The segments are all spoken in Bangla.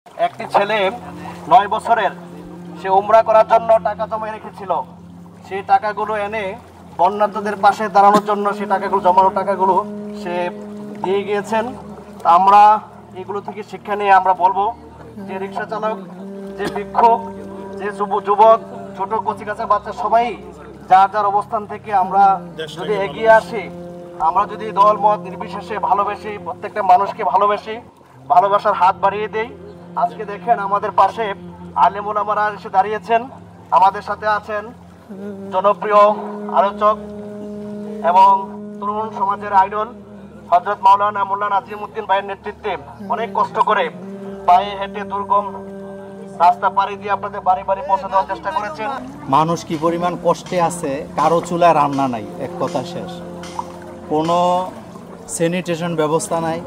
একটি ছেলে 9 বছরের, সে উমরা করার জন্য টাকা জমা রেখেছিল। সেই টাকাগুলো এনে বন্যার্তদের পাশে দাঁড়ানোর জন্য সেই টাকাগুলো, জমানো টাকাগুলো সে দিয়ে গিয়েছেন। আমরা এগুলো থেকে শিক্ষা নিয়ে আমরা বলবো যে রিক্সা চালক, যে ভিক্ষুক, যে যুবক, ছোট কচিকাঁচা বাচ্চা, সবাই যার যার অবস্থান থেকে আমরা যদি এগিয়ে আসি, আমরা যদি দল মত নির্বিশেষে ভালোবেসি, প্রত্যেকটা মানুষকে ভালোবেসি, ভালোবাসার হাত বাড়িয়ে দেই। আজকে দেখেন আমাদের পাশে আলেম ওলামারা এসে দাঁড়িয়েছেন, আমাদের সাথে আছেন জনপ্রিয় আলোচক এবং তরুণ সমাজের আইডল হযরত মাওলানা মোল্লা নাজিমউদ্দিন ভাইয়ের নেতৃত্বে অনেক কষ্ট করে পায়ে হেঁটে দুর্গম রাস্তা পাড়ি দিয়ে আপনাদের বাড়ি বাড়ি পৌঁছে দেওয়ার চেষ্টা করেছেন। মানুষ কি পরিমাণ কষ্টে আছে, কারো চুলায় রান্না নাই, এক কথা শেষ। কোনো স্যানিটেশন ব্যবস্থা নাই,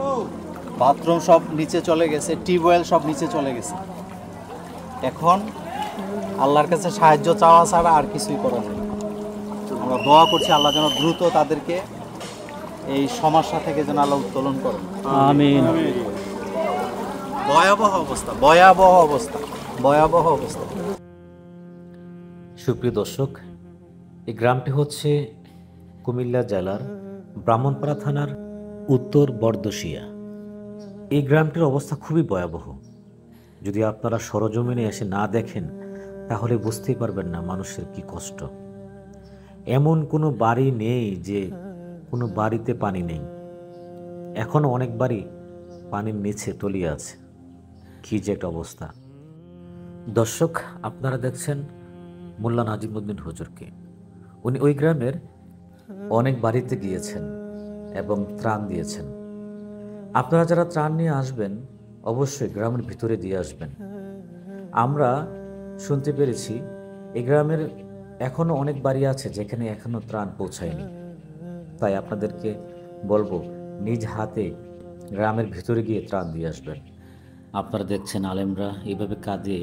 বাথরুম সব নিচে চলে গেছে, টিউবওয়েল সব নিচে চলে গেছে। এখন আল্লাহর কাছে সাহায্য চাওয়া ছাড়া আর কিছুই করা যায় না। আমরা দোয়া করছি আল্লাহ যেন দ্রুত তাদেরকে এই সমস্যা থেকে যেন আল্লাহ উত্তোলন করেন। আমিন। ভয়াবহ অবস্থা, ভয়াবহ অবস্থা, ভয়াবহ অবস্থা। সুপ্রিয় দর্শক, এই গ্রামটি হচ্ছে কুমিল্লা জেলার ব্রাহ্মণপাড়া থানার উত্তর বরদশিয়া। এই গ্রামটির অবস্থা খুবই ভয়াবহ। যদি আপনারা সরজমিনে এসে না দেখেন তাহলে বুঝতেই পারবেন না মানুষের কি কষ্ট। এমন কোনো বাড়ি নেই যে কোনো বাড়িতে পানি নেই। এখনও অনেক বাড়ি পানির নিচে তলিয়ে আছে। কি যে একটা অবস্থা। দর্শক, আপনারা দেখছেন মোল্লা নাজিমউদ্দিন হুজুরকে। উনি ওই গ্রামের অনেক বাড়িতে গিয়েছেন এবং ত্রাণ দিয়েছেন। আপনারা যারা ত্রাণ নিয়ে আসবেন অবশ্যই গ্রামের ভিতরে দিয়ে আসবেন। আমরা শুনতে পেরেছি এই গ্রামের এখনও অনেক বাড়ি আছে যেখানে এখনও ত্রাণ পৌঁছায়নি। তাই আপনাদেরকে বলবো নিজ হাতে গ্রামের ভিতরে গিয়ে ত্রাণ দিয়ে আসবেন। আপনারা দেখছেন আলেমরা এইভাবে কাঁধে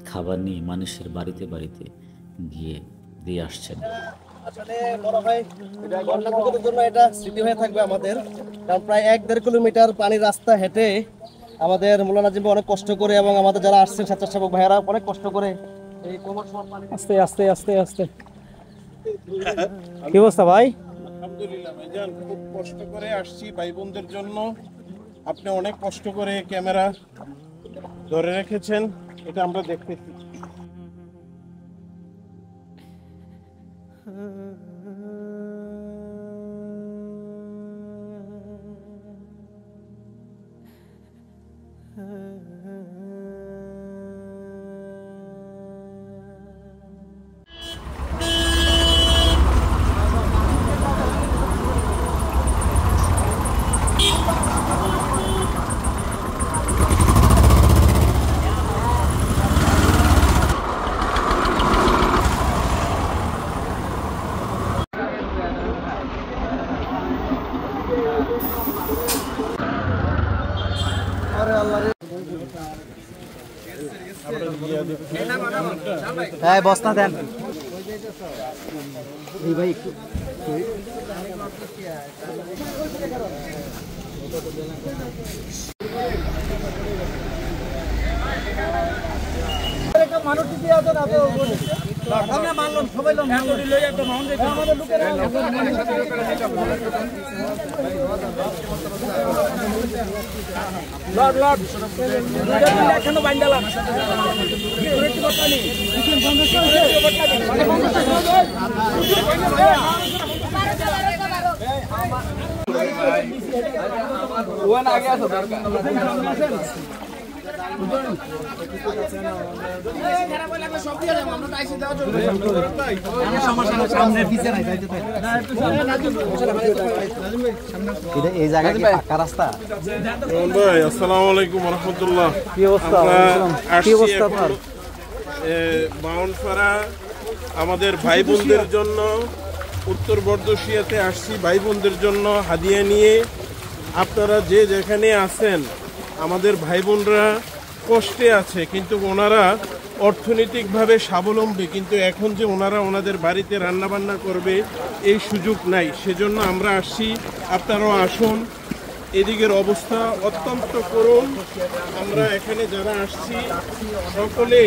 খাবার নিয়ে মানুষের বাড়িতে বাড়িতে গিয়ে দিয়ে আসছেন। আসলে বড় ভাই, বন্যার জন্য এটা স্মৃতি হয়ে থাকবে আমাদের। কারণ প্রায় 1-1.5 কিলোমিটার পানির রাস্তা হেঁটে আমাদের মোল্লা নাজিম অনেক কষ্ট করে এবং আমাদের যারা আসছেন স্বেচ্ছাসেবক ভাইয়েরা অনেক কষ্ট করে এই কোমর সমান পানি। আস্তে আস্তে আস্তে আস্তে। কি অবস্থা ভাই? আলহামদুলিল্লাহ ভাইজান, খুব কষ্ট করে আসছি ভাই বোনদের জন্য। আপনি অনেক কষ্ট করে ক্যামেরা ধরে রেখেছেন, এটা আমরা দেখতেছি। হ্যাঁ, বস্তা দেন ভাই একটু। মানুষ আমরা মানলাম সবাই এখনো বাইন্ডালাম আগে আসো দরকার। এই জায়গা কি পাকা রাস্তা? ভাই আসসালামু আলাইকুম ওয়া রাহমাতুল্লাহ। কি অবস্থা? কি অবস্থা আপনার? ব্রাহ্মণপাড়া আমাদের ভাই বোনদের জন্য উত্তর বরদশিয়াতে আসছি ভাই বোনদের জন্য হাদিয়া নিয়ে। আপনারা যে যেখানে আছেন, আমাদের ভাই বোনরা কষ্টে আছে, কিন্তু ওনারা অর্থনৈতিকভাবে স্বাবলম্বী, কিন্তু এখন যে ওনারা ওনাদের বাড়িতে রান্নাবান্না করবে এই সুযোগ নাই। সেজন্য আমরা আসছি, আপনারাও আসুন। এদিকের অবস্থা অত্যন্ত করুণ। আমরা এখানে যারা আসছি সকলে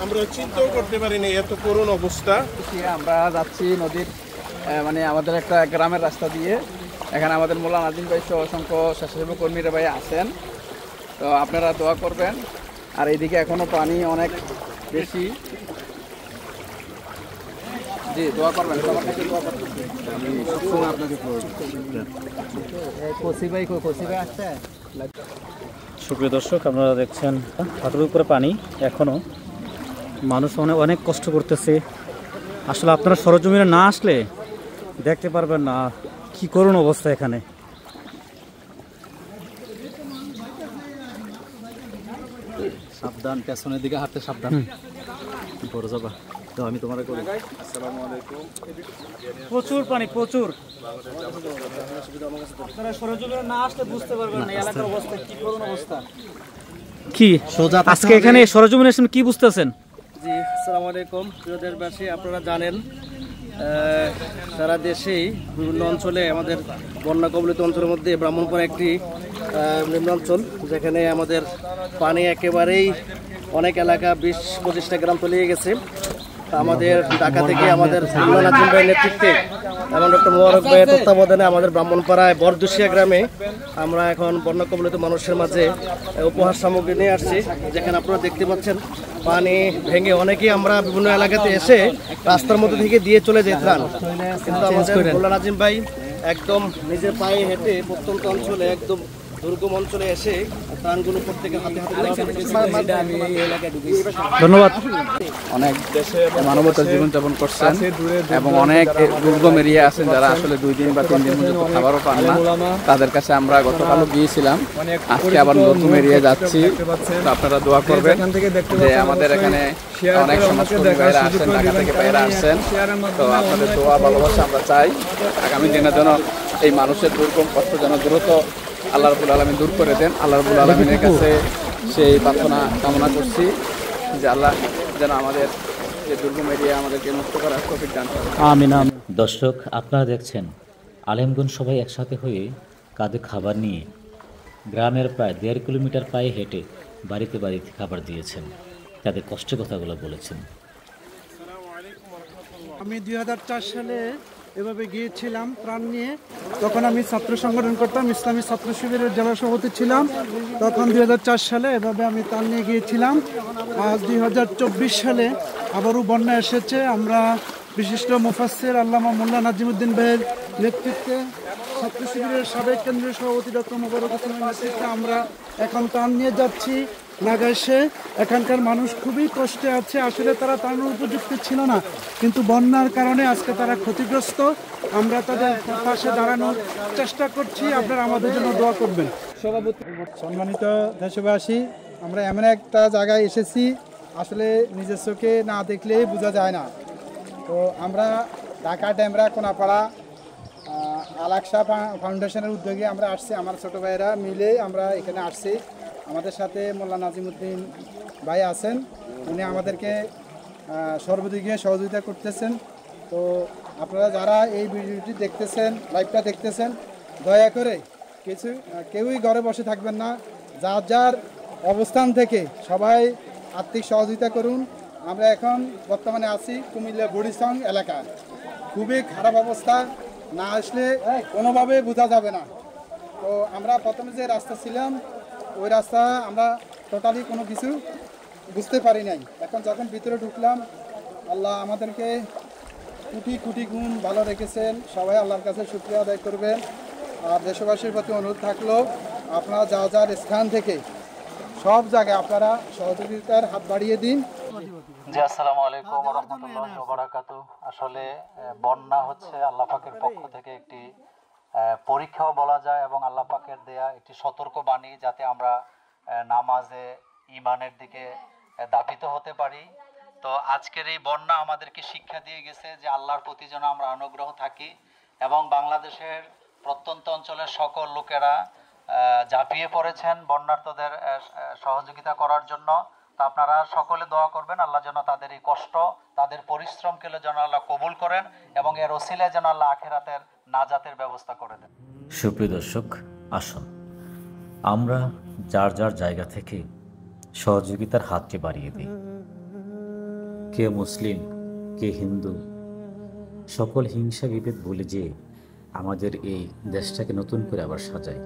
আমরা চিন্তাও করতে পারিনি এত করুণ অবস্থা। আমরা যাচ্ছি নদীর মানে আমাদের একটা গ্রামের রাস্তা দিয়ে। এখানে আমাদের মোল্লা নাজিম ভাই সহ অসংখ্য স্বেচ্ছাসেবী কর্মীরা ভাই আছেন, তো আপনারা দোয়া করবেন। আর এইদিকে এখনো পানি অনেক বেশি, জি দোয়া করবেন, সবার কাছে দোয়া করবেন। আমি সবসময় আপনাকে কসি ভাই আসছে। সুপ্রিয় দর্শক, আপনারা দেখছেন হাঁটুর উপরে পানি, এখনও মানুষ অনেক কষ্ট করতেছে। আসলে আপনারা সরজমিনে না আসলে দেখতে পারবেন না কি করুণ অবস্থা এখানে। সাবধান, পেছনের দিকে হাঁটতে সাবধান, পড়ে যাবা। তো আমি তোমার করি। প্রচুর পানি, প্রচুর। আপনারা সরজমিনে না আসলে বুঝতে পারবেন না এলাকার অবস্থা কি করুণ অবস্থা। কি আজকে এখানে সরজমিনে এসে কি বুঝতেছেন? জি, আসসালামু আলাইকুম প্রিয় দেশবাসী। আপনারা জানেন সারা দেশেই বিভিন্ন অঞ্চলে আমাদের বন্যা কবলিত অঞ্চলের মধ্যে ব্রাহ্মণপাড়া একটি নিম্নাঞ্চল, যেখানে আমাদের পানি একেবারেই অনেক এলাকা 20-25টা গ্রাম তলিয়ে গেছে। আমাদের ঢাকা থেকে আমাদের মোল্লা নাজিম ভাইয়ের নেতৃত্বে এবং ডক্টর মোবারক ভাইয়ের তত্ত্বাবধানে আমাদের ব্রাহ্মণপাড়ায় বরদুশিয়া গ্রামে আমরা এখন বন্যা কবলিত মানুষের মাঝে উপহার সামগ্রী নিয়ে আসছি। যেখানে আপনারা দেখতে পাচ্ছেন পানি ভেঙে অনেকেই আমরা বিভিন্ন এলাকাতে এসে রাস্তার মধ্যে থেকে দিয়ে চলে যেতাম, কিন্তু আমাদের মোল্লা নাজিম ভাই একদম নিজের পায়ে হেঁটে প্রত্যন্ত অঞ্চলে একদম দুর্গম অঞ্চলে এসে ত্রাণগুলো প্রত্যেকের হাতে হাতে ধন্যবাদ। অনেক মানবতার জীবনযাপন করছেন এবং অনেক দুর্গম এরিয়া আছেন যারা আসলে 2 দিন বা 3 দিন পর্যন্ত খাবারও পান না। তাদের কাছে আমরা গতকালও গিয়েছিলাম, আজকে আবার নতুন এরিয়া যাচ্ছি। তো আপনারা দোয়া করবেন যে আমাদের এখানে অনেক সমাজকর্মী ভাইরা আসছেন, ঢাকা থেকে ভাইরা আসছেন। তো আপনাদের দোয়া ভালোবাসা আমরা চাই আগামী দিনের জন্য এই মানুষের দুর্গম কষ্ট যেন দ্রুত আল্লাহ রাব্বুল আলামিন দূর করে দেন। আল্লাহ রাব্বুল আলামিনের কাছে সেই প্রার্থনা কামনা করছি যে আল্লাহ যেন আমাদের যে দুর্গম এরিয়া আমাদেরকে মুক্ত করার তৌফিক দান করেন। আমিন আমিন। দর্শক, আপনারা দেখছেন আলেমগঞ্জ সবাই একসাথে হয়ে কাঁধে খাবার নিয়ে গ্রামের প্রায় 1.5 কিলোমিটার পায়ে হেঁটে বাড়িতে বাড়িতে খাবার দিয়েছেন, তাদের কষ্টের কথাগুলো বলেছেন। আমি 2004 সালে এভাবে গিয়েছিলাম ত্রাণ নিয়ে। তখন আমি ছাত্র সংগঠন করতাম, ইসলামী ছাত্র শিবিরের জেলা সভাপতি ছিলাম। তখন 2004 সালে এভাবে আমি ত্রাণ নিয়ে গিয়েছিলাম। আজ 2024 সালে আবারও বন্যা এসেছে। আমরা বিশিষ্ট মুফাসসির আল্লামা মোল্লা নাজিমুদ্দিন ভাইয়ের নেতৃত্বে ছাত্র শিবিরের সাবেক কেন্দ্রীয় সভাপতি ডক্টর মোবারক হোসেনের নেতৃত্বে আমরা এখন ত্রাণ নিয়ে যাচ্ছি নাগাইশে। এখানকার মানুষ খুবই কষ্টে আছে। আসলে তারা ত্রাণের উপযুক্ত ছিল না, কিন্তু বন্যার কারণে আজকে তারা ক্ষতিগ্রস্ত। আমরা তাদের পাশে দাঁড়ানোর চেষ্টা করছি, আপনারা আমাদের জন্য দোয়া করবেন। সম্মানিত দেশবাসী, আমরা এমন একটা জায়গায় এসেছি আসলে নিজের চোখে না দেখলেই বোঝা যায় না। তো আমরা ঢাকা ডেমরা কোনাপাড়া আলাকসা ফাউন্ডেশনের উদ্যোগে আমরা আসছি, আমার ছোটো ভাইয়েরা মিলে আমরা এখানে আসছি। আমাদের সাথে মোল্লা নাজিমুদ্দিন ভাই আছেন, উনি আমাদেরকে সর্বদিকে সহযোগিতা করতেছেন। তো আপনারা যারা এই ভিডিওটি দেখতেছেন, লাইভটা দেখতেছেন, দয়া করে কেউই ঘরে বসে থাকবেন না। যার যার অবস্থান থেকে সবাই আর্থিক সহযোগিতা করুন। আমরা এখন বর্তমানে আছি কুমিল্লা বুড়িসং এলাকা। খুবই খারাপ অবস্থা, না আসলে কোনোভাবে বোঝা যাবে না। তো আমরা প্রথমে যে রাস্তা ছিলাম ওই রাস্তা আমরা টোটালি কোনো কিছু বুঝতে পারি নাই। এখন যখন ভিতরে ঢুকলাম, আল্লাহ আমাদেরকে কোটি কোটি গুণ ভালো রেখেছেন। সবাই আল্লাহর কাছে শুকরিয়া আদায় করবেন। আর দেশবাসীর প্রতি অনুরোধ থাকলো, আপনারা যার যার স্থান থেকে সব জায়গায় আপনারা সহযোগিতার হাত বাড়িয়ে দিন। জি, আসসালামু আলাইকুম ওয়া রাহমাতুল্লাহি ওয়া বারাকাতুহু। আসলে বন্যা হচ্ছে আল্লাহ পাকের পক্ষ থেকে একটি পরীক্ষাও বলা যায় এবং আল্লাহ পাকের দেয়া একটি সতর্ক বাণী, যাতে আমরা নামাজে ঈমানের দিকে দাপিত হতে পারি। তো আজকের এই বন্যা আমাদেরকে শিক্ষা দিয়ে গেছে যে আল্লাহর প্রতি যেন আমরা অনুগ্রহ থাকি এবং বাংলাদেশের প্রত্যন্ত অঞ্চলের সকল লোকেরা ঝাঁপিয়ে পড়েছেন বন্যার্তদের সহযোগিতা করার জন্য। তো আপনারা সকলে দোয়া করবেন আল্লাহ যেন তাদের এই কষ্ট, তাদের পরিশ্রমকে যেন আল্লাহ কবুল করেন এবং এর ওসিলায় যেন আল্লাহ আখিরাতের নাজাতের ব্যবস্থা করে দেন। সুপ্রিয় দর্শক, আসুন আমরা যার যার জায়গা থেকে সহযোগিতার হাতটি বাড়িয়ে দিই। কে মুসলিম, কে হিন্দু, সকল হিংসা বিভেদ ভুলে যেয়ে আমাদের এই দেশটাকে নতুন করে আবার সাজাই।